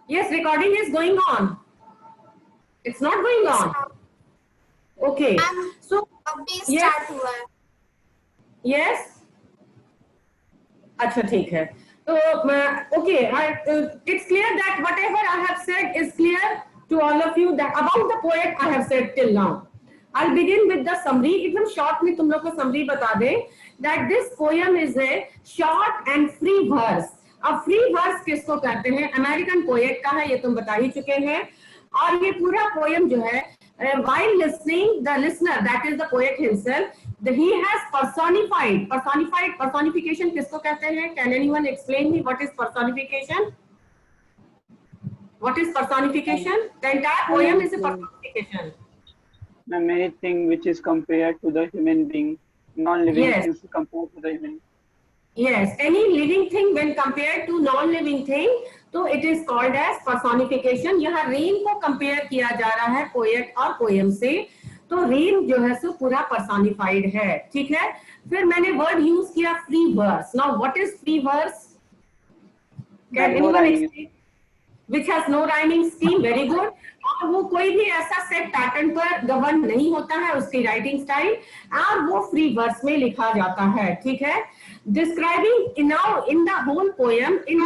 Yes, recording is going on. It's not going Yes, on. ma'am. Okay. Ma'am, So अभी yes, start हुआ है. yes. अच्छा ठीक है. तो okay, it's clear that whatever I have said is clear to all of you that about the poet I have said till now. I'll begin with the summary. एकदम short में तुम लोग को summary बता दें that this poem is a short and free verse. अब free verse किसको कहते हैं? American poet का है, ये तुम बता ही चुके हैं. और ये पूरा poem जो है while listening the listener, that is the poet himself, he has personification किसको कहते हैं? Can anyone explain me what is personification? What is personification? The entire poem is a personification. Anything which is compared to the human being, non-living Yes. things compared to the human. Yes, any living thing when compared to non-living thing, तो it is called as personification. यहाँ rain को compare किया जा रहा है poet और poem से, तो रेन जो है सो पूरा personified है, ठीक है? फिर मैंने word use किया free verse. Now what is free verse? Can anyone explain? Which has no rhyming scheme. Very good. और वो कोई भी ऐसा सेट पैटर्न पर गवर्न नहीं होता है उसकी राइटिंग स्टाइल, और वो फ्री वर्स में लिखा जाता है, ठीक है? Describing now in the whole poem in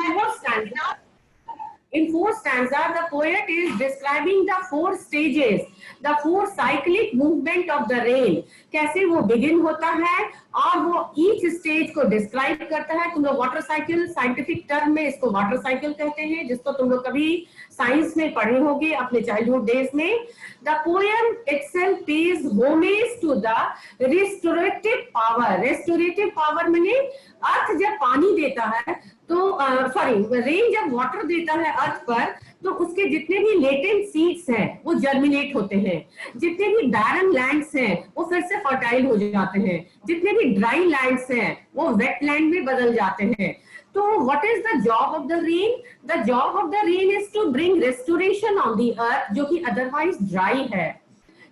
four stanza the poet is describing the four stages, the four cyclic movement of the rain. कैसे वो बिगिन होता है और वो ईच स्टेज को डिस्क्राइब करता है. तुम लोग वाटर साइकिल साइंटिफिक टर्म में इसको वाटर साइकिल कहते हैं, जिसको तुम लोग कभी साइंस में पढ़े होंगे अपने चाइल्डहुड डेज में. The poem itself pays homage to the restorative power. Restorative power माने अर्थ जब पानी देता है तो सॉरी रेन जब वाटर देता है अर्थ पर, तो उसके जितने भी लेटेंट सीड्स हैं वो जर्मिनेट होते हैं, जितने भी बैरन लैंड्स हैं वो फिर से फर्टाइल हो जाते हैं, जितने भी ड्राई लैंड्स हैं वो वेट लैंड में बदल जाते हैं. तो what is the job of the rain? The job of the rain is to bring restoration on the earth जो कि अदरवाइज ड्राई है.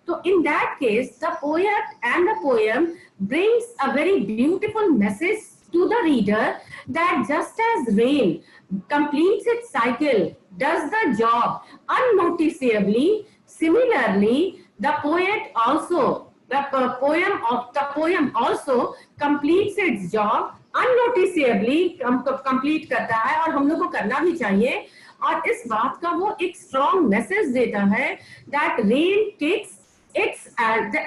So in that case, the poet and the poem brings a very beautiful message to the reader that just as rain completes its cycle, does the job unnoticeably, similarly, the poem also completes its job unnoticeably, complete करता है और हम लोग को करना भी चाहिए. और इस बात का वो एक strong message देता है that rain takes its as the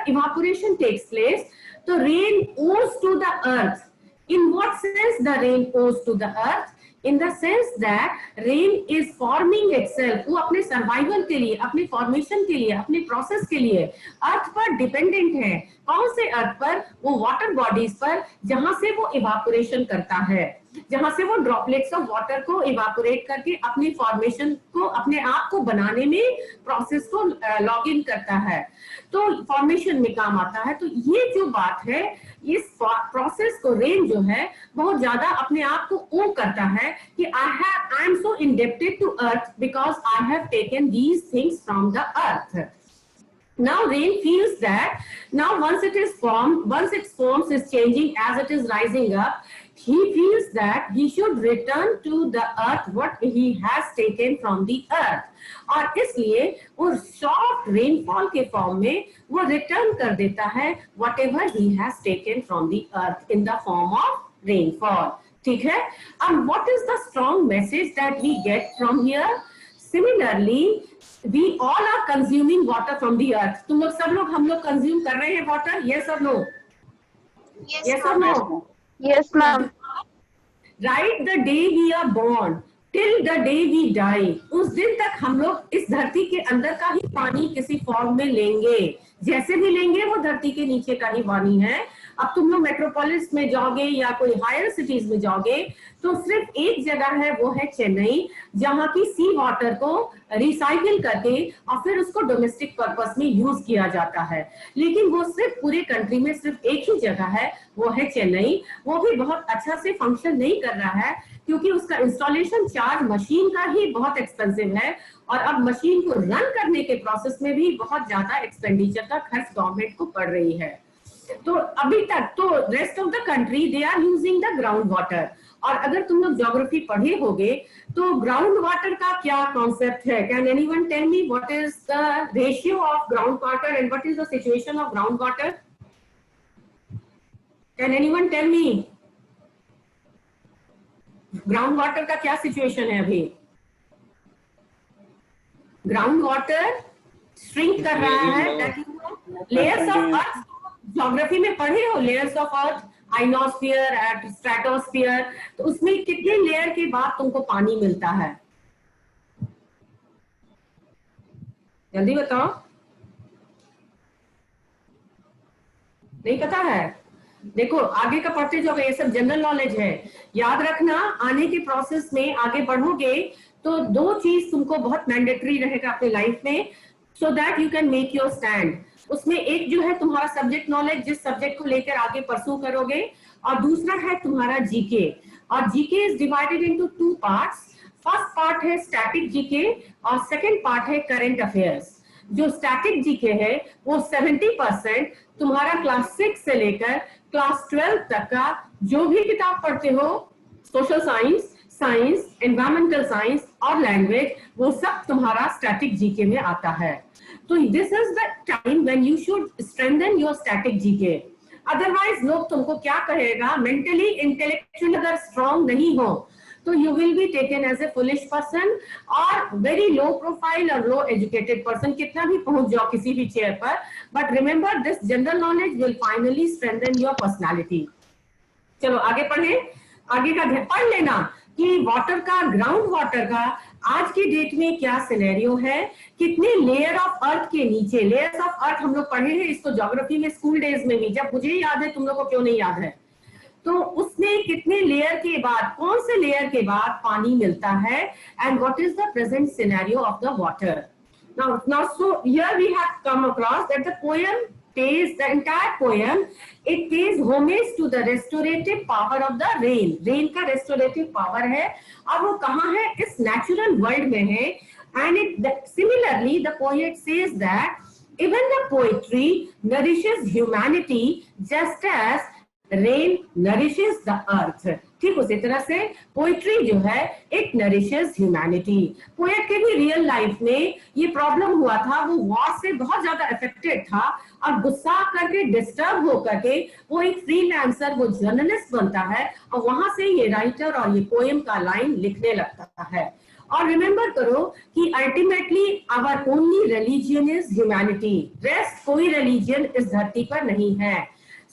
evaporation takes place, the rain owes to the earth. In what sense the rain owes to the earth? In the sense that rain is forming itself. वो अपने survival के लिए, अपने formation के लिए, अपने process के लिए अर्थ पर डिपेंडेंट है. कौन से अर्थ पर? वो वाटर बॉडीज पर, जहां से वो इवापोरेशन करता है, जहां से वो ड्रॉपलेट्स ऑफ वाटर को इवापोरेट करके अपनी फॉर्मेशन को, अपने आप को बनाने में प्रोसेस को लॉग इन करता है, तो फॉर्मेशन में काम आता है. तो ये जो बात है, इस प्रोसेस को रेन जो है बहुत ज्यादा अपने आप को ओ करता है कि I am so indebted to earth because I have taken these things from the earth. Now rain feels that now once it is formed, once its forms is changing as it is rising up, he feels that he should return to the earth what he has taken from the earth. और इसलिए वो soft rainfall के form में वो return कर देता है whatever he has taken from the earth in the form of rainfall. ठीक है? अब what is the strong message that we get from here? Similarly, we all are consuming water from the earth. तुम लोग सब लोग, हम लोग consume कर रहे हैं water, yes or no? Yes or no? Yes, ma'am. Right, the day we are born till the day we die, उस दिन तक हम लोग इस धरती के अंदर का ही पानी किसी फॉर्म में लेंगे, जैसे भी लेंगे वो धरती के नीचे का ही पानी है. अब तुम लोग मेट्रोपोलिस में जाओगे या कोई हायर सिटीज में जाओगे तो सिर्फ एक जगह है, वो है चेन्नई, जहां की सी वाटर को रिसाइकिल करके और फिर उसको डोमेस्टिक पर्पस में यूज किया जाता है. लेकिन वो सिर्फ पूरे कंट्री में सिर्फ एक ही जगह है, वो है चेन्नई. वो भी बहुत अच्छा से फंक्शन नहीं कर रहा है क्योंकि उसका इंस्टॉलेशन चार्ज मशीन का ही बहुत एक्सपेंसिव है और अब मशीन को रन करने के प्रोसेस में भी बहुत ज्यादा एक्सपेंडिचर का खर्च गवर्नमेंट को पड़ रही है. तो अभी तक तो rest of the country they are using the ground water. और अगर तुम लोग ज्योग्राफी पढ़े होगे तो ग्राउंड वाटर का क्या कॉन्सेप्ट है? Can anyone tell me what is the ratio of ground water and what is the situation of ground water? Can anyone tell me ground water का क्या सिचुएशन है अभी? ग्राउंड वाटर श्रिंक कर रहा है। लेयर्स ऑफ अर्थ ज्योग्राफी में पढ़े हो, layers of earth, ionosphere, stratosphere, तो उसमें कितने लेयर के बाद तुमको पानी मिलता है? जल्दी बताओ, नहीं पता है? देखो आगे का पढ़ते जाओगे, ये सब जनरल नॉलेज है, याद रखना। आने के प्रोसेस में आगे बढ़ोगे तो दो चीज तुमको बहुत मैंडेटरी रहेगा अपने लाइफ में, so that you can make your stand. उसमें एक जो है तुम्हारा सब्जेक्ट नॉलेज, जिस सब्जेक्ट को लेकर आगे परसू करोगे, और दूसरा है तुम्हारा जीके। और GK is divided into 2 parts. First part है स्टैटिक जीके और सेकंड पार्ट है करंट अफेयर्स। जो स्टैटिक जीके है वो 70% तुम्हारा क्लास 6 से लेकर क्लास 12 तक का जो भी किताब पढ़ते हो, social science, science, environmental science और लैंग्वेज, वो सब तुम्हारा स्टैटिक जीके में आता है। तो this is the time when you should strengthen your static GK. Otherwise लोग तुमको क्या कहेगा, मेंटली इंटेलेक्चुअली अगर स्ट्रांग नहीं हो तो you will be taken as a foolish person और वेरी लो प्रोफाइल और लो एजुकेटेड पर्सन, कितना भी पहुंच जाओ किसी भी चेयर पर, but remember this general knowledge will finally strengthen your personality. चलो आगे पढ़े, आगे का पढ़ लेना कि वाटर का, ग्राउंड वाटर का आज की डेट में क्या सिनेरियो है, कितने लेयर ऑफ अर्थ के नीचे, लेयर्स ऑफ अर्थ हम लोग पढ़े हैं इसको ज्योग्राफी में स्कूल डेज में भी, जब मुझे याद है तुम लोग को क्यों नहीं याद है, तो उसमें कितने लेयर के बाद, कौन से लेयर के बाद पानी मिलता है, and what is the present scenario of the water. now so here we have come across that the poem pays, the entire poem, it pays homage to the restorative power of the rain. rain का restorative power है और वो कहाँ है, इस natural world में है। and similarly the poet says that even the poetry nourishes humanity just as rain nourishes the earth। ठीक उसी तरह से पोइट्री जो है इट नरिशेस ह्यूमैनिटी। पोएट के भी रियल लाइफ में ये प्रॉब्लम हुआ था, वो वॉर से बहुत ज्यादा अफेक्टेड था और गुस्सा करके, डिस्टर्ब होकर के वो एक फ्रीलांसर, वो जर्नलिस्ट बनता है और वहां से ये राइटर और ये पोएम का लाइन लिखने लगता है। और रिमेंबर करो कि ultimately our only religion is humanity, rest कोई रिलीजन इस धरती पर नहीं है।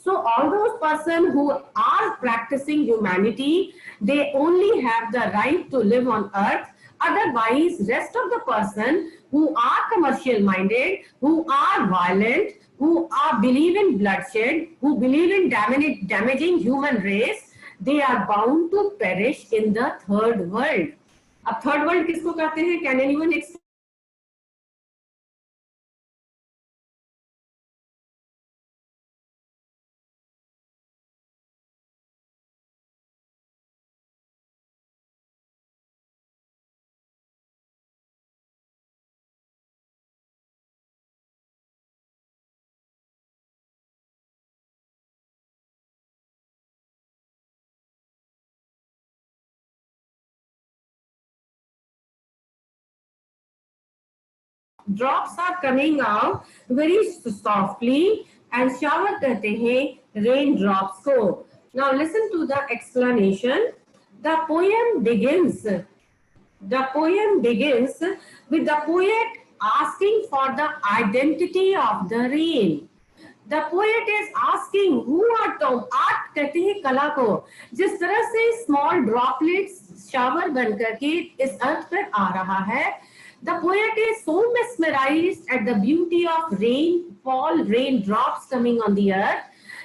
So all those person who are practicing humanity, they only have the right to live on earth. Otherwise, rest of the person who are commercial minded, who are violent, who are believe in bloodshed, who believe in damaging human race, they are bound to perish in the third world. अब third world किसको कहते हैं? Can anyone explain? Drops are coming out very softly and shower कहते हैं rain drops को। Now listen to the explanation. The poem begins with the poet asking for the identity of the rain. The poet is asking who are तुम। Art कहते हैं कला को। जिस तरह से small droplets शावर बन करके इस अर्थ पर आ रहा है, the poet is so mesmerized at the beauty of rainfall, raindrops coming on the earth,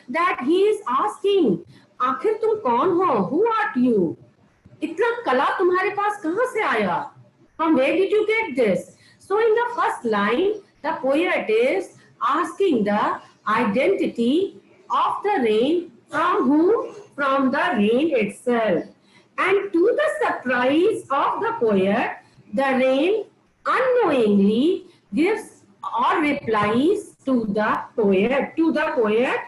that he is asking, आखिर तुम कौन हो? Who are you? इतना कला तुम्हारे पास कहाँ से आया? From where did you get this? So in the first line, the poet is asking the identity of the rain from whom? From the rain itself. And to the surprise of the poet, the rain unknowingly gives or replies to the poet,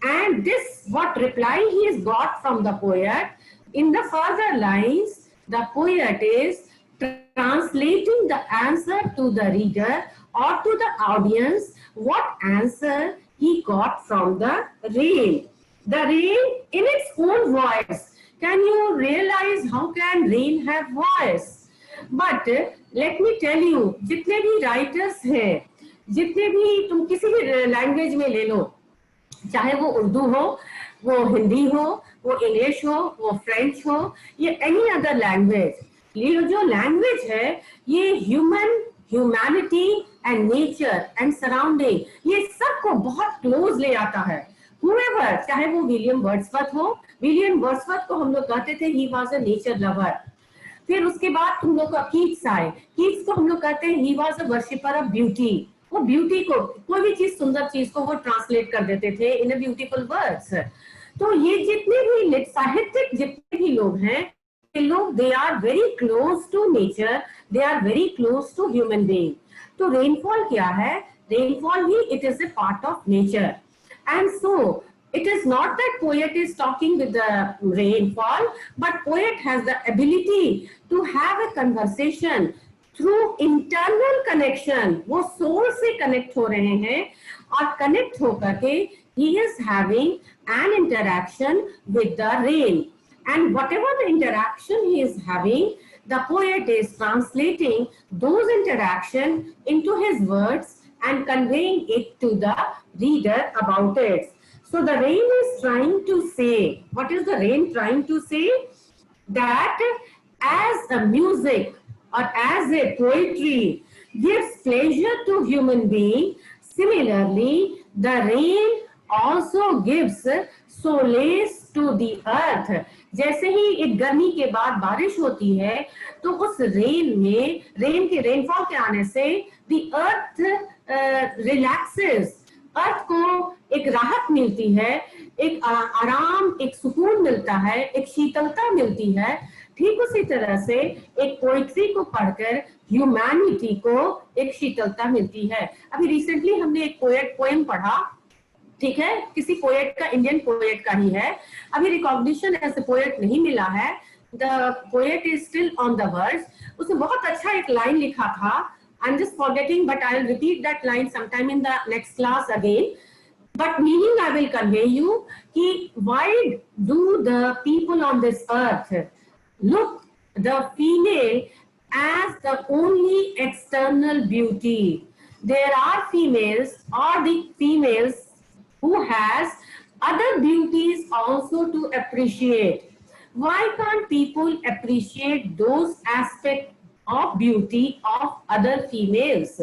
and this what reply he has got from the poet In the further lines, the poet is translating the answer to the reader or to the audience, what answer he got from the rain. The rain in its own voice. Can you realize how can rain have voice? But let me tell you, जितने भी writers हैं, जितने भी तुम किसी भी language में ले लो, चाहे वो उर्दू हो, वो हिंदी हो, वो इंग्लिश हो, वो फ्रेंच हो, ये एनी अदर लैंग्वेज, ये जो लैंग्वेज है ये humanity and nature and surrounding, ये सबको बहुत क्लोज ले आता है. Whoever, चाहे वो विलियम वर्ड्सवर्थ हो, विलियम वर्ड्सवर्थ को हम लोग कहते थे he was a nature lover. फिर उसके बाद तुम लोग का कीट्स आए, कीट्स को हम लोग कहते हैं he was a worshipper of beauty. वो ब्यूटी को, कोई भी चीज, सुंदर चीज को वो ट्रांसलेट कर देते थे इन अ ब्यूटीफुल वर्ड्स. तो ये जितने भी साहित्यिक जितने भी लोग हैं, ये लोग they are very close to nature, they are very close to human being. तो रेनफॉल क्या है? रेनफॉल ही it is a part of nature. And so it is not that poet is talking with the rainfall, but poet has the ability to have a conversation through internal connection. वो soul से connect हो रहे हैं और connect होकर के he is having an interaction with the rain. And whatever the interaction he is having, the poet is translating those interaction into his words and conveying it to the reader about it. So the rain is trying to say, what is the rain trying to say? That as a music or as a poetry gives pleasure to human being, similarly the rain also gives solace to the earth. जैसे ही एक गर्मी के बाद बारिश होती है, तो उस रेन में, रेन के रेनफॉल के आने से the earth relaxes. अर्थ को एक राहत मिलती है, एक आराम, एक सुकून मिलता है, एक शीतलता मिलती है. ठीक उसी तरह से एक पोइट्री को पढ़कर ह्यूमैनिटी को एक शीतलता मिलती है. अभी रिसेंटली हमने एक पोएम पढ़ा, ठीक है, किसी पोएट का, इंडियन पोएट का ही है. अभी रिकॉग्निशन एज ए पोएट नहीं मिला है. The poet is still on the words. उसने बहुत अच्छा एक लाइन लिखा था. I'm just forgetting, but I'll repeat that line sometime in the next class again. But meaning I will convey you, कि why do the people on this earth look the female as the only external beauty? There are females, or the females who has other beauties also to appreciate. Why can't people appreciate those aspects of beauty of other females?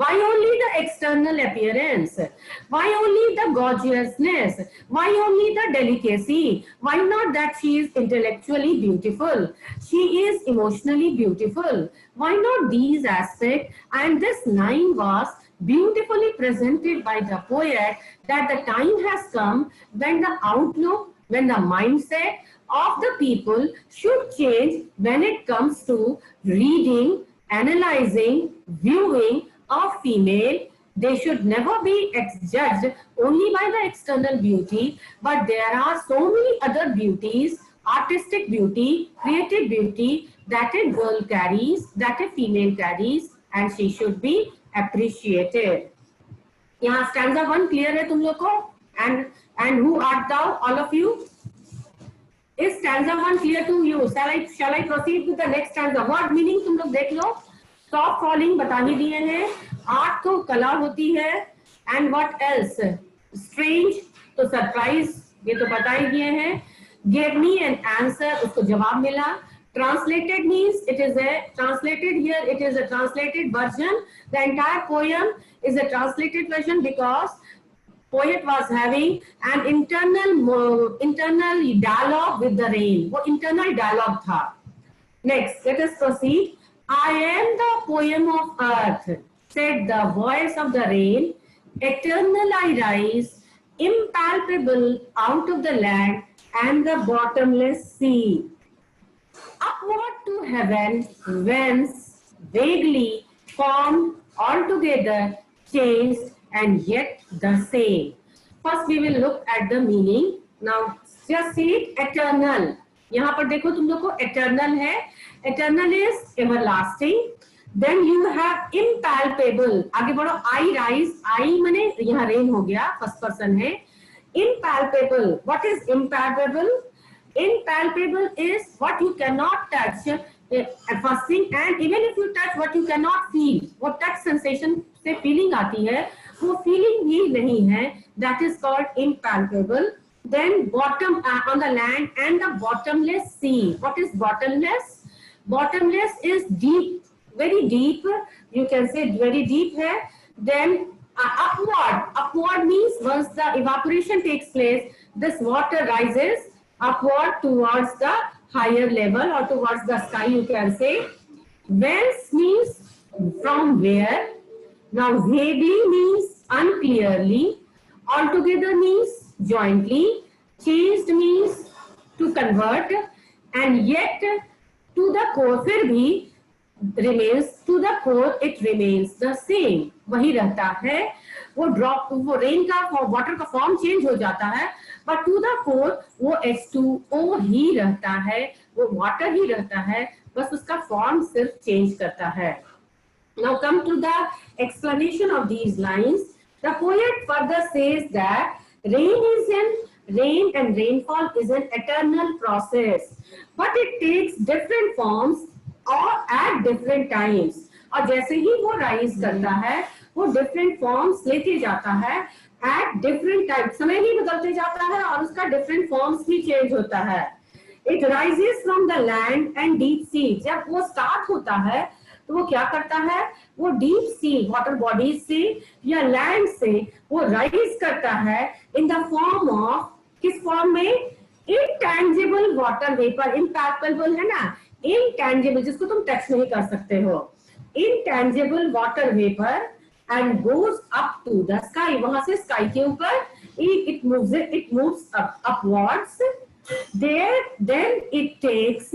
Why only the external appearance? Why only the gorgeousness? Why only the delicacy? Why not that she is intellectually beautiful? She is emotionally beautiful. Why not these aspects? And this line was beautifully presented by the poet, that the time has come when the outlook, when the mindset of the people should change when it comes to reading, analyzing, viewing of female. They should never be judged only by the external beauty, but there are so many other beauties, artistic beauty, creative beauty that a girl carries, that a female carries, and she should be appreciated. यहाँ stanza 1 clear है तुम लोग को? And who art thou, all of you? Is stanza 1 clear to you? Shall I proceed with the next stanza? What meaning तुम लोग देख लो. Soft falling बता ही दिए हैं. Art तो कला होती है. And what else? Strange तो surprise, ये तो बता ही दिए हैं. Gave me an answer, उसको जवाब मिला. Translated means it is a translated here. It is a translated version. The entire poem is a translated version because poet was having an internal dialogue with the rain. वो internal dialogue था. Next, let us proceed. I am the poem of earth, said the voice of the rain. Eternal I rise, impalpable out of the land and the bottomless sea. Upward to heaven, whence vaguely formed, altogether changed, and yet the same. First we will look at the meaning. Now just see it, eternal. यहाँ पर देखो तुम लोग को eternal है, eternal is everlasting. Then you have impalpable, आगे बढ़ो, I rise, I माने यहाँ रेन हो गया, फर्स्ट पर्सन है. Impalpable, what is impalpable? Impalpable is what you cannot touch, first thing, and even if you touch what you cannot feel, वो touch sensation से feeling आती है, वो feeling ही नहीं है, that is called impalpable. Then bottom, on the land, and the bottomless sea. What is bottomless? Bottomless is deep, very deep, you can say very deep है. Then upward means once the evaporation takes place, this water rises upward towards the higher level or towards the sky, you can say. Whence means from where. Now vaguely means unclearly, altogether means jointly, changed means to convert, and yet to the core, फिर भी remains, to the core it remains the same, वही रहता है. वो drop, वो rain का, water का form change हो जाता है, बट टू द कोर वो H2O ही रहता है, वो वाटर ही रहता है, बस उसका फॉर्म सिर्फ चेंज करता है. Now come to the explanation of these lines. The poet further says that rain and rainfall is an eternal process, but it takes different forms or at different times. और जैसे ही वो rise करता है, वो different forms लेते जाता है at different time, समय भी बदलते जाता है और उसका डिफरेंट फॉर्म्स भी चेंज होता है. It rises from the land and deep sea. जब वो स्टार्ट होता है तो वो क्या करता है, वो डीप सी वाटर बॉडीज से या लैंड से वो राइज करता है इन द फॉर्म ऑफ, किस फॉर्म में, इनटैंजिबल वाटर वेपर. इम्पैल्पेबल है ना, इनटैंजिबल जिसको तुम टच नहीं कर सकते हो, intangible water vapour, and goes up to the sky. वहां से स्काई के ऊपर it moves upwards. There then it takes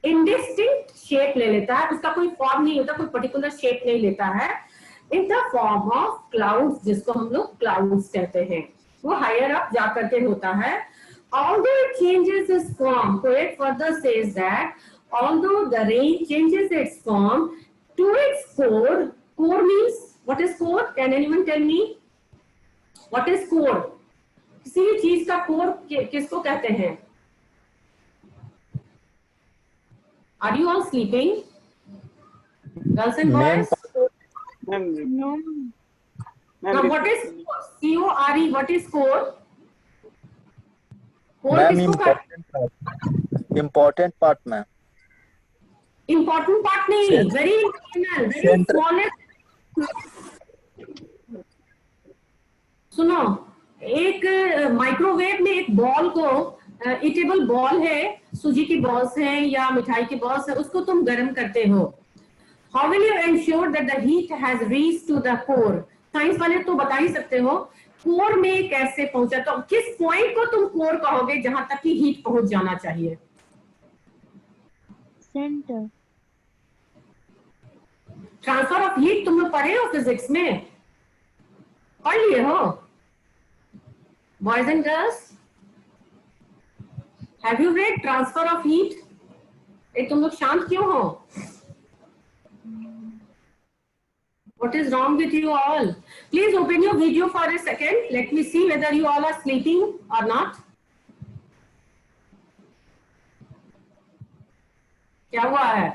indistinct shape ले लेता है, उसका कोई फॉर्म नहीं होता, कोई पर्टिकुलर शेप नहीं लेता है, इन द फॉर्म ऑफ क्लाउड्स, जिसको हम लोग क्लाउड्स कहते हैं, वो हायर अप जाकर के होता है. Although it changes its form, poet further says that although the rain changes its form to its core, core means, what is core? Can anyone tell me what is core? किसी भी चीज का core किसको कहते हैं? Are you all sleeping, girls and boys? No. Now what is C-O-R-E? What is core? Core किसको important part ma'am. Important part नहीं, very internal, very smallest. सुनो, एक माइक्रोवेव में एक बॉल को, इटेबल बॉल है, सूजी की बॉल्स हैं या मिठाई की बॉल्स है, उसको तुम गर्म करते हो. How will you ensure that the heat has reached to the core? Science वाले तो बता ही सकते हो, कोर में कैसे पहुंचा, तो किस पॉइंट को तुम कोर कहोगे जहां तक की हीट पहुंच जाना चाहिए? सेंटर. ट्रांसफर ऑफ हीट तुम लोग पढ़े हो फिजिक्स में, पढ़ लिए हो boys and girls? Have you read transfer of heat? तुम लोग शांत क्यों हो? What is wrong with you all? Please open your video for a second. Let me see whether you all are sleeping or not. क्या हुआ है?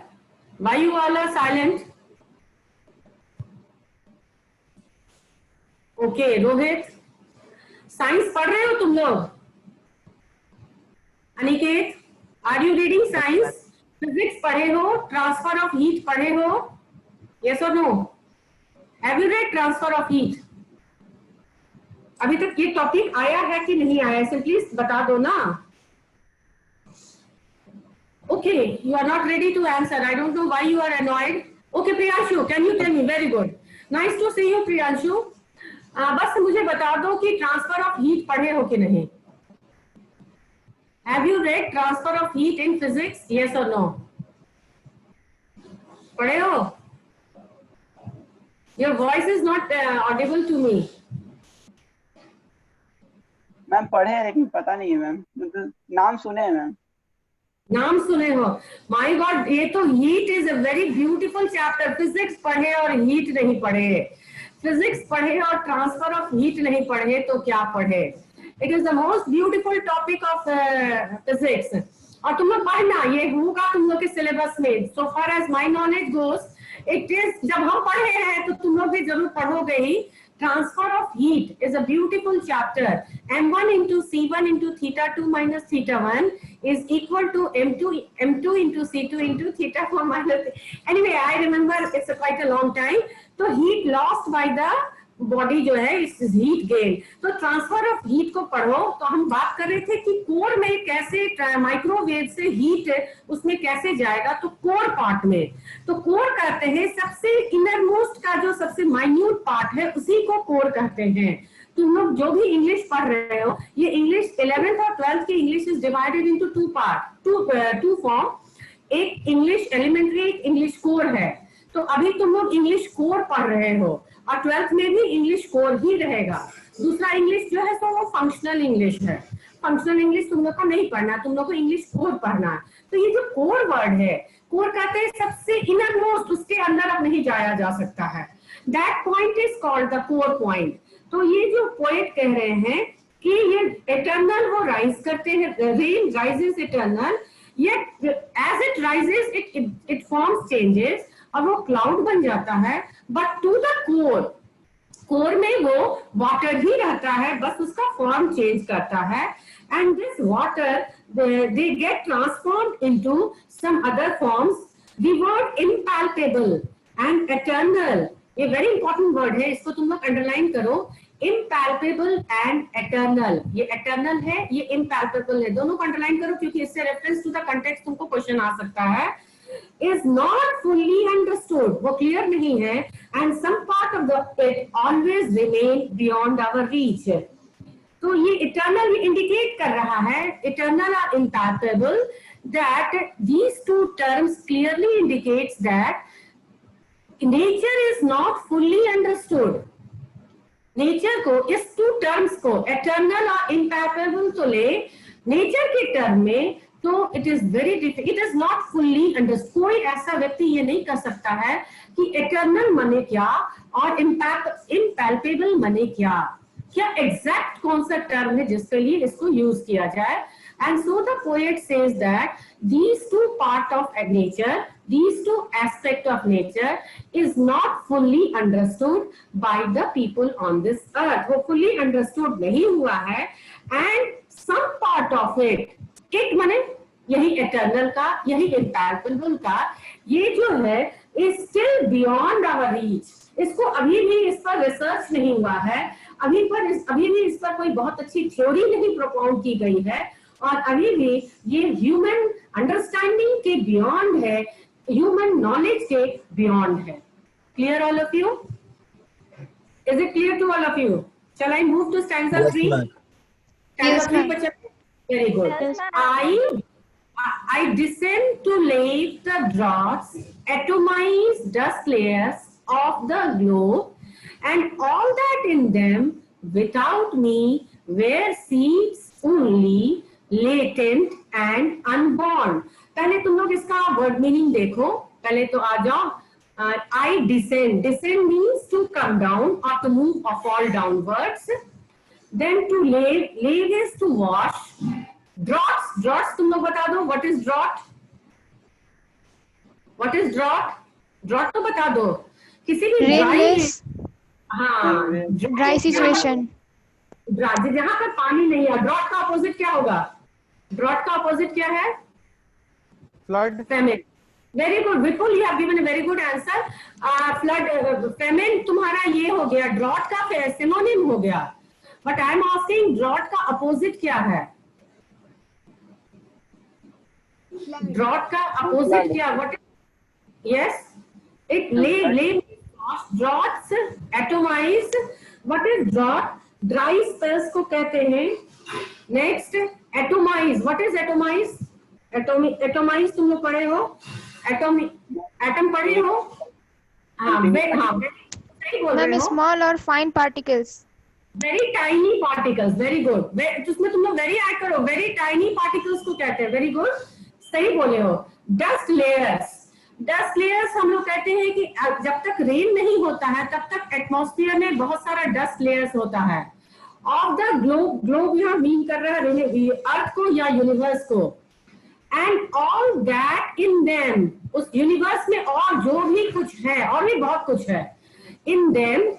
Why you all are silent? Okay, Rohit, science पढ़ रहे हो तुम लोग? Aniket, are you reading science? Physics पढ़े हो? ट्रांसफर ऑफ हीट पढ़े हो? Yes or no? Have you read transfer of heat? अभी तक ये टॉपिक आया है कि नहीं आया, इसे प्लीज बता दो ना. Okay, you are not ready to answer. I don't know why you are annoyed. Okay, Priyanshu, can you tell me? Very good. Nice to see you, Priyanshu. बस मुझे बता दो कि ट्रांसफर ऑफ हीट पढ़े हो कि नहीं. Have you read transfer of heat in physics? Yes or no? पढ़े हो? Your voice is not audible to me. Ma'am पढ़े हैं लेकिन पता नहीं है मैम, मतलब नाम सुने हैं मैम। नाम सुने हो? माय गॉड, ये तो heat is a very beautiful chapter. Physics पढ़े और हीट नहीं पढ़े, फिजिक्स पढ़े और ट्रांसफर ऑफ हीट नहीं पढ़े तो क्या पढ़े? It is the most beautiful topic of physics. और तुम लोग पढ़ना, ये होगा तुम लोग के सिलेबस में। So far as my knowledge goes, it is, जब हम पढ़े हैं तो तुम लोग भी जरूर पढ़ोगे ही। Transfer of heat is a beautiful chapter. M1 into C1 into theta 2 minus theta 1 is equal to M2 into C2 into theta 4 minus. Anyway, I remember it's quite a long time. So heat lost by the body जो है इस heat gain. तो transfer of heat को पढ़ो। तो हम बात कर रहे थे कि कोर में कैसे माइक्रोवेव से हीट उसमें कैसे जाएगा। तो कोर पार्ट में, तो कोर कहते हैं सबसे इनर मोस्ट का जो सबसे माइन्यूट पार्ट है उसी को कोर कहते हैं। तुम लोग जो भी इंग्लिश पढ़ रहे हो, ये इंग्लिश 11th और 12th की English is divided into two form. एक इंग्लिश एलिमेंट्री, एक इंग्लिश कोर है। तो अभी तुम लोग इंग्लिश कोर पढ़ रहे हो और 12th में भी इंग्लिश कोर ही रहेगा। दूसरा इंग्लिश जो है तो वो फंक्शनल इंग्लिश है। फंक्शनल इंग्लिश तुम लोग को नहीं पढ़ना, तुम लोग को इंग्लिश कोर पढ़ना है। तो ये जो कोर वर्ड है, कोर कहते हैं सबसे इनर मोस्ट, उसके अंदर अब नहीं जाया जा सकता है। That point is called the core point. तो ये जो पोएट कह रहे हैं कि ये एटर्नल वो राइज करते हैं, rain rises eternal, yet as it rises it forms changes और वो क्लाउड बन जाता है। बट टू द कोर में वो वाटर ही रहता है, बस उसका फॉर्म चेंज करता है। And this water they get transformed into some other forms. The word impalpable and eternal, ये वेरी इंपॉर्टेंट वर्ड है, इसको तुम लोग अंडरलाइन करो। इम्पैल्पेबल एंड एटर्नल, ये एटर्नल है, ये इम्पैल्पेबल है, दोनों को अंडरलाइन करो क्योंकि इससे रेफरेंस टू द कंटेक्स्ट तुमको क्वेश्चन आ सकता है। is not fully understood, वो क्लियर नहीं है। and some part of the it always remain beyond our reach। तो ये इटर्नल इंडिकेट कर रहा है, इटर्नल और इम्पैल्पेबल, that these two terms clearly indicates that nature is not fully understood। Nature को, इस टू टर्म्स को, एटर्नल और इम्पैल्पेबल तो ले, नेचर के टर्म में तो it is very difficult, it is not fully understood. कोई ऐसा व्यक्ति ये नहीं कर सकता है कि एटर्नल माने क्या और इम्पैल्पेबल माने क्या, क्या एग्जैक्ट कौन सा टर्म है जिसके लिए इसको यूज किया जाए। And so the poet says that these two part of nature, these two aspect of nature is not fully understood by the people on this earth। वो fully understood नहीं हुआ है। And some part of it, एक माने यही eternal का, यही impalpable का, ये जो है is still beyond our reach। इसको अभी भी इस पर रिसर्च नहीं हुआ है, अभी भी इस पर कोई बहुत अच्छी थ्योरी नहीं प्रोपाउंड की गई है, और अभी भी ये ह्यूमन अंडरस्टैंडिंग के बियॉन्ड है, ह्यूमन नॉलेज के बियॉन्ड है। Clear all of you? Is it clear to all of you? Shall I move to stanza 3? Stanza 3 पर चलते हैं। Very good। I descend to lave the dross, atomize dust layers of the globe, and all that in them without me were seeds only, latent and unborn। पहले तुम लोग इसका word meaning देखो, पहले तो आ जाओ। I descend, descend means to come down or to move or fall downwards। then to lave is to wash। draughts तुम लोग बता दो, what is drought? what is drought तो बता दो। किसी भी ड्राई सिचुएशन, जहां पर पानी नहीं है। ड्रॉट का अपोजिट क्या होगा? ड्रॉट का अपोजिट क्या है? Flood. Famine. Very good Vipul, you have given a very good answer. Flood, famine तुम्हारा ये हो गया, ड्रॉट का सिनोनिम हो गया। But I am asking drought का अपोजिट क्या है? ड्रॉट का अपोजिट क्या? What? Yes, it leave droughts, atomise. What is drought? Dry spells को कहते हैं। Next atomise, what is atomise? Atomise तुम लोग पढ़े हो, एटम पढ़े हो? हाँ, सही बोल रहे हो। स्मॉल और fine particles. Very tiny particles, very good, उसमें तुम लोग वेरी ऐड करो, वेरी टाइनी पार्टिकल्स को कहते हैं, वेरी गुड, सही बोले हो। डस्ट लेयर्स, डस्ट लेयर्स हम लोग कहते हैं कि जब तक रेन नहीं होता है तब तक एटमॉस्फेयर में बहुत सारा डस्ट लेयर्स होता है। ऑफ द ग्लोब, ग्लोब यहाँ मीन कर रहा है अर्थ को या यूनिवर्स को, and all that in them, उस यूनिवर्स में और जो भी कुछ है, और भी बहुत कुछ है, in them,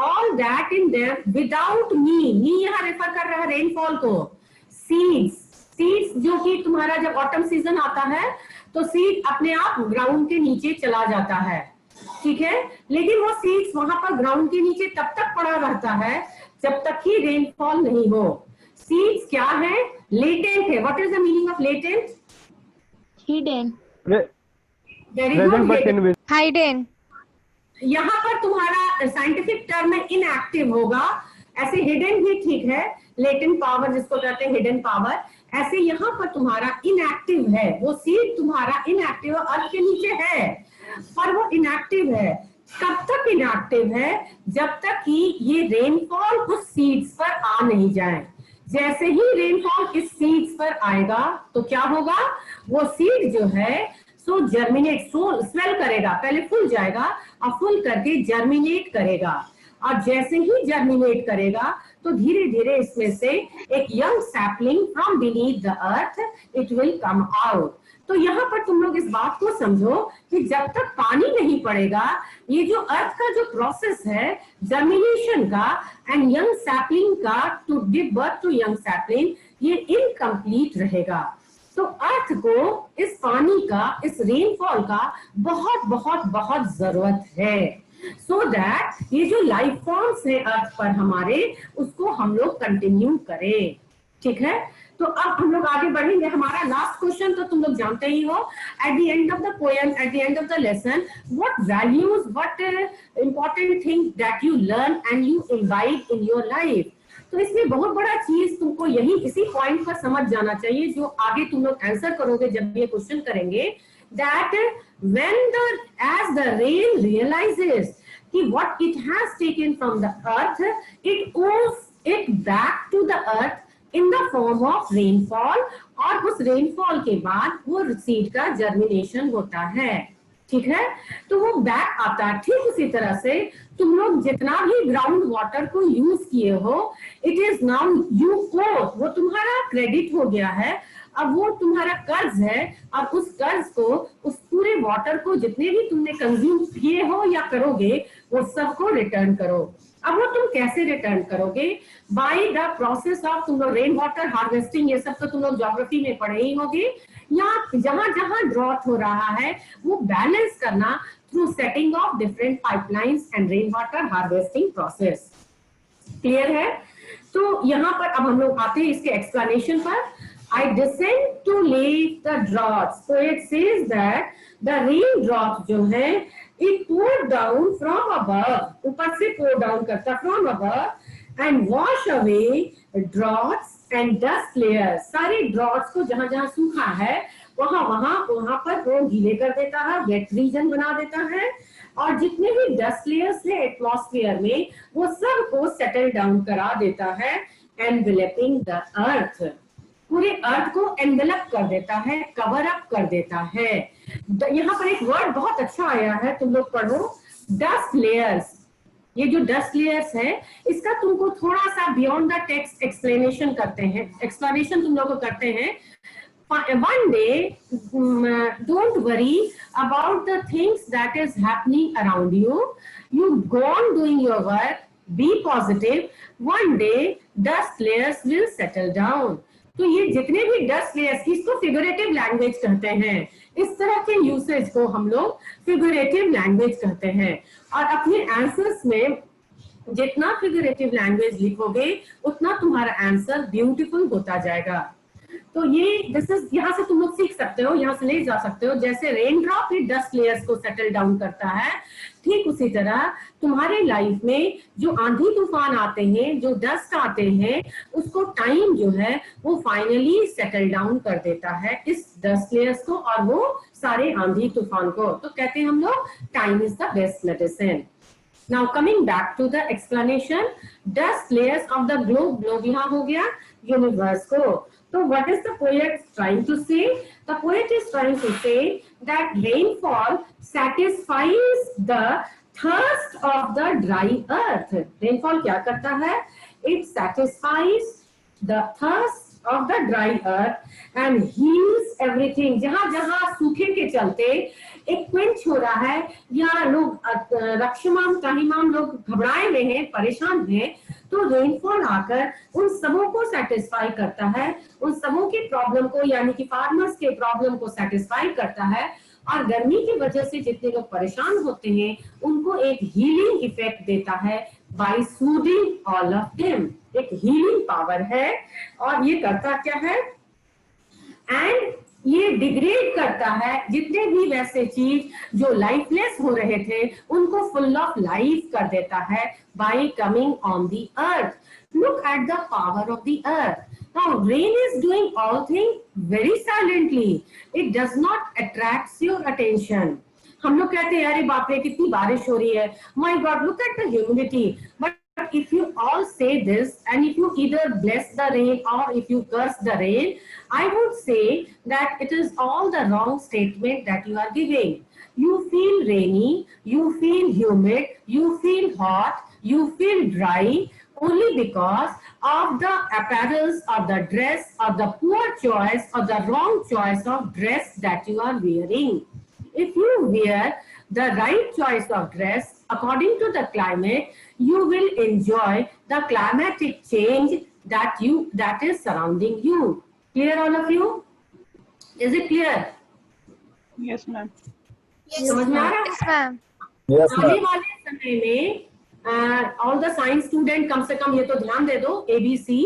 all that in them without me, me यहाँ रेफर कर रहा है रेनफॉल को, सीड्स, सीड्स जो कि तुम्हारा जब ऑटम सीजन आता है तो सीड अपने आप ग्राउंड के नीचे चला जाता है, ठीक है, लेकिन वो सीड्स वहां पर ग्राउंड के नीचे तब तक पड़ा रहता है जब तक कि रेनफॉल नहीं हो। सीड्स क्या है? लेटेंट है। What is the meaning of latent? Hidden. Very good, Hidden. यहाँ पर तुम्हारा साइंटिफिक टर्म में इनएक्टिव होगा, ऐसे हिडन भी ठीक है, लेटेंट पावर जिसको कहते हैं हिडन पावर, ऐसे यहाँ पर तुम्हारा इनएक्टिव है, वो सीड तुम्हारा इनएक्टिव अर्थ के नीचे है, पर वो इनएक्टिव है। कब तक इनएक्टिव है? जब तक कि ये रेनफॉल उस सीड्स पर आ नहीं जाए। जैसे ही रेनफॉल इस सीड्स पर आएगा तो क्या होगा, वो सीड जो है सो जर्मिनेट, सो स्वेल करेगा, पहले फूल जाएगा और फूल करके जर्मिनेट करेगा, और जैसे ही जर्मिनेट करेगा तो धीरे धीरे इसमें से एक young sapling from beneath the earth it will come out. तो यहाँ पर तुम लोग इस बात को समझो कि जब तक पानी नहीं पड़ेगा, ये जो अर्थ का जो प्रोसेस है जर्मिनेशन का एंड यंग सैपलिंग का to give birth to young sapling, ये इनकम्प्लीट रहेगा। तो अर्थ को इस पानी का, इस रेनफॉल का बहुत बहुत बहुत जरूरत है, सो दैट ये जो लाइफ फॉर्म्स है अर्थ पर हमारे, उसको हम लोग कंटिन्यू करें, ठीक है। तो अब हम लोग आगे बढ़ेंगे। हमारा लास्ट क्वेश्चन तो तुम लोग जानते ही हो, at the end of the poem, at the end of the lesson, what values, what important thing that you learn and you imbibe in your life. तो इसमें बहुत बड़ा चीज तुमको यही इसी पॉइंट पर समझ जाना चाहिए, जो आगे तुम लोग आंसर करोगे जब ये क्वेश्चन करेंगे, that when the as the rain realises कि what it has taken from the earth, it owes it back to the earth in the form of rainfall, और उस रेनफॉल के बाद वो सीड का जर्मिनेशन होता है, ठीक है। तो वो बैक आता है। ठीक उसी तरह से तुम लोग जितना भी ग्राउंड वाटर को यूज किए हो, इट इज नाउ यू को, वो तुम्हारा क्रेडिट हो गया है, अब वो तुम्हारा कर्ज है। अब उस कर्ज को, उस पूरे वाटर को जितने भी तुमने कंज्यूम किए हो या करोगे, वो सबको रिटर्न करो। अब वो तुम कैसे रिटर्न करोगे? बाय द प्रोसेस ऑफ, तुम लोग रेन वाटर हार्वेस्टिंग, ये सब तो तुम लोग ज्योग्राफी में पढ़े ही होगे। यहाँ जहां जहां ड्रॉट हो रहा है वो बैलेंस करना through setting of different pipelines and rain water harvesting process. Clear है? तो यहाँ पर अब हम लोग आते हैं इसके एक्सप्लेनेशन पर। I descend to lay the drops. So it says that the rain drop जो है, it poured down from above, ऊपर से pour down करता from above and wash away drops and dust layers. सारे drops को जहां जहां सूखा है वहां पर वो गीले कर देता है, वेट रीजन बना देता है, और जितने भी डस्ट लेयर्स है एटमॉस्फेयर में वो सब को सेटल डाउन करा देता है, एनवेलपिंग द अर्थ, पूरे अर्थ को एनवेलप कर देता है, कवर अप कर देता है। यहाँ पर एक वर्ड बहुत अच्छा आया है, तुम लोग पढ़ो, डस्ट लेयर्स। ये जो डस्ट लेयर्स है, इसका तुमको थोड़ा सा बियॉन्ड द टेक्स्ट एक्सप्लेनेशन करते हैं, एक्सप्लेनेशन तुम लोग को करते हैं। One day, don't worry about the things that is happening around you. You go on doing your work, be positive. One day, dust layers will settle down. तो ये जितने भी डस्ट लेयर्स, इसको फिगरेटिव लैंग्वेज कहते हैं। इस तरह के यूसेज को हम लोग फिगरेटिव लैंग्वेज कहते हैं। और अपने आंसर्स में जितना फिगरेटिव लैंग्वेज लिखोगे उतना तुम्हारा आंसर ब्यूटीफुल होता जाएगा। तो ये दिस इज, यहाँ से तुम लोग सीख सकते हो, यहाँ से ले जा सकते हो। जैसे रेन ड्रॉप ही डस्ट लेयर्स को सेटल डाउन करता है, ठीक उसी तरह तुम्हारे लाइफ में जो आंधी तूफान आते हैं, जो डस्ट आते हैं, उसको टाइम जो है वो फाइनली सेटल डाउन कर देता है, इस डस्ट लेयर्स को और वो सारे आंधी तूफान को। तो कहते हैं हम लोग time is the best medicine. Now coming back to the explanation, dust layers of the globe, globe यहाँ हो गया, universe को. So what is the poet trying to say? The poet is trying to say that rainfall satisfies the thirst of the dry earth. Rainfall क्या करता है? It satisfies the thirst of the dry earth and heals everything. जहां जहां सूखे के चलते एक quench हो रहा है या लोग रक्षमाम ताहिमाम लोग घबराए हुए हैं, परेशान हैं, तो रेनफॉल आकर उन सबों को सेटिस्फाई करता है, उन सबों की प्रॉब्लम को यानी कि फार्मर्स के प्रॉब्लम को सेटिस्फाई करता है और गर्मी की वजह से जितने लोग परेशान होते हैं उनको एक हीलिंग इफेक्ट देता है by soothing all of them. एक हीलिंग पावर है और ये करता क्या है? एंड ये डिग्रेड करता है जितने भी वैसे चीज जो लाइफलेस हो रहे थे उनको फुल ऑफ लाइफ कर देता है bye coming on the earth. Look at the power of the earth. Now rain is doing all things very silently. It does not attract your attention. हम लोग कहते हैं अरे बाप रे कितनी बारिश हो रही है, my God, look at the humidity. But if you all say this and if you either bless the rain or if you curse the rain, I would say that it is all the wrong statement that you are giving. You feel rainy, you feel humid, you feel hot, you feel dry only because of the apparels or the dress or the poor choice or the wrong choice of dress that you are wearing. If you wear the right choice of dress according to the climate, you will enjoy the climatic change that is surrounding you. Clear all of you? Is it clear? Yes, ma'am. समझ में आ रहा है? Yes, ma'am. Yes, आने ma'am. वाले समय में all the science student कम से कम ये तो ध्यान दे दो ABC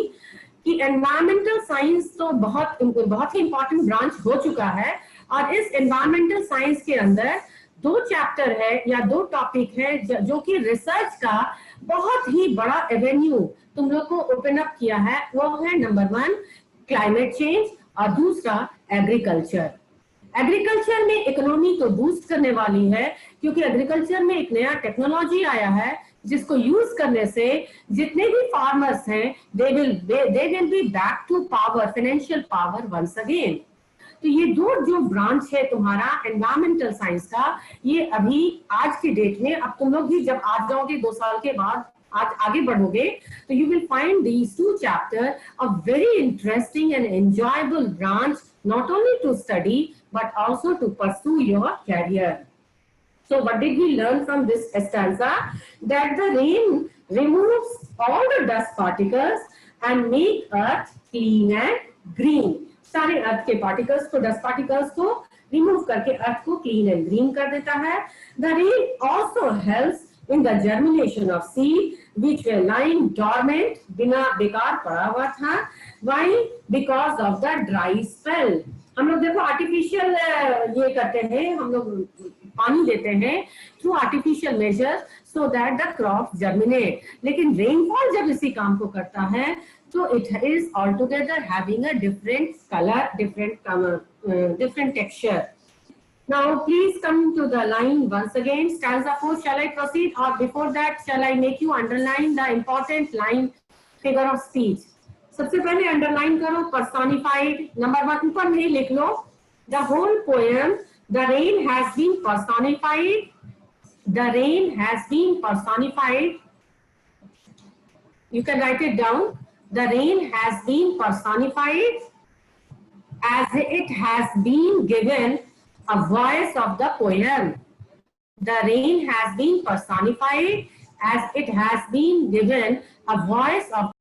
कि एनवायरमेंटल साइंस तो बहुत ही इंपॉर्टेंट ब्रांच हो चुका है और इस एनवायरमेंटल साइंस के अंदर 2 चैप्टर है या 2 टॉपिक है जो कि रिसर्च का बहुत ही बड़ा एवेन्यू तुम लोग को ओपन अप किया है. वो है नंबर 1 क्लाइमेट चेंज और दूसरा एग्रीकल्चर. एग्रीकल्चर में इकोनॉमी तो बूस्ट करने वाली है क्योंकि एग्रीकल्चर में एक नया टेक्नोलॉजी आया है जिसको यूज करने से जितने भी फार्मर्स हैं they will be back to power, financial power once again. तो ये 2 जो ब्रांच है तुम्हारा एनवायरमेंटल साइंस का, ये अभी आज की डेट में अब तुम लोग भी जब आ जाओगे 2 साल के बाद आज आगे बढ़ोगे तो you will find these 2 chapters a very interesting and enjoyable branch not only to study but also to pursue your career. So what did we learn from this stanza? That the rain removes all the dust particles and make earth clean and green. सारे अर्थ के particles को, dust particles को remove करके अर्थ को clean and green कर देता है. The rain also helps in the germination of seed which were lying dormant, बिना बेकार पड़ा हुआ था. Why? Because of the dry spell. हम लोग देखो आर्टिफिशियल ये करते हैं, हम लोग पानी देते हैं through artificial measure so that the crop germinate. लेकिन रेनफॉल जब इसी काम को करता है so it is altogether having a different color, different texture. Now please come to the line once again. Stanza 4, shall I proceed or before that shall I make you underline the important line figure of speech? सबसे पहले underline करो personified. Number 1 ऊपर नहीं लिख लो. The whole poem, the rain has been personified. The rain has been personified. You can write it down. The rain has been personified as it has been given a voice of the poem. The rain has been personified as it has been given a voice of